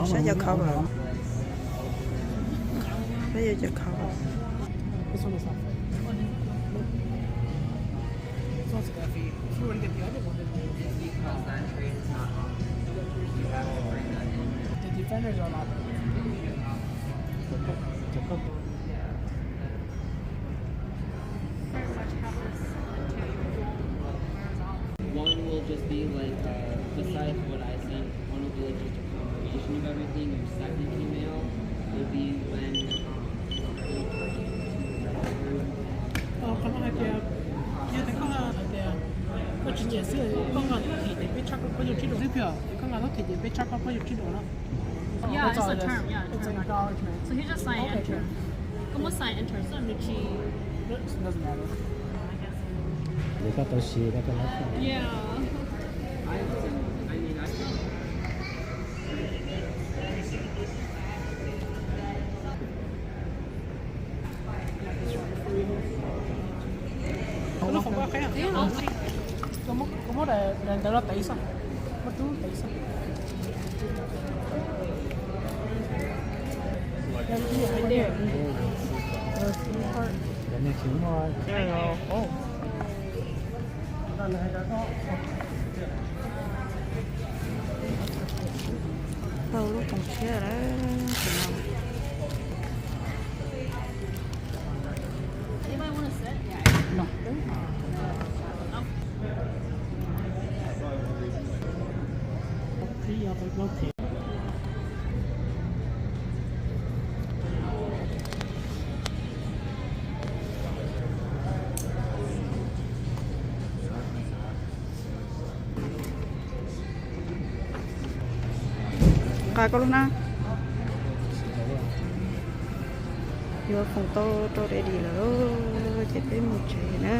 sẽ giờ cover. Bây giờ giờ cover. This one is not free. This one's heavy. If you want to get the other one, then Because that trade is not on. You have to bring that in. the defenders are not. One will just be like, besides what I sent, one will be like just a combination of everything. Your second email will be when Có hai kia, kia thì có hai kia. Có chuyện gì xưa, có ngàn thì để biết chắc có nhiều chế độ tiếp theo, có ngàn thì để biết chắc có nhiều chế độ đó. Yeah, it's a term. Yeah, It's an term. acknowledgement. So he just sign Okay, enter. Como sign enter? So Nuchi. It doesn't matter. 내가 더 시가 더 낫다. Yeah. I mean, I Nó không có cái à? Có một là nó tẩy sao? Một chút tẩy sao? 너네 정말 Đâu lúc còn xe đấy. Anybody want to sit? Yeah. No. Thì nó thì Coi có lúc nào. Vô phòng tô tô để đi là chỉ tới một chuyện nữa.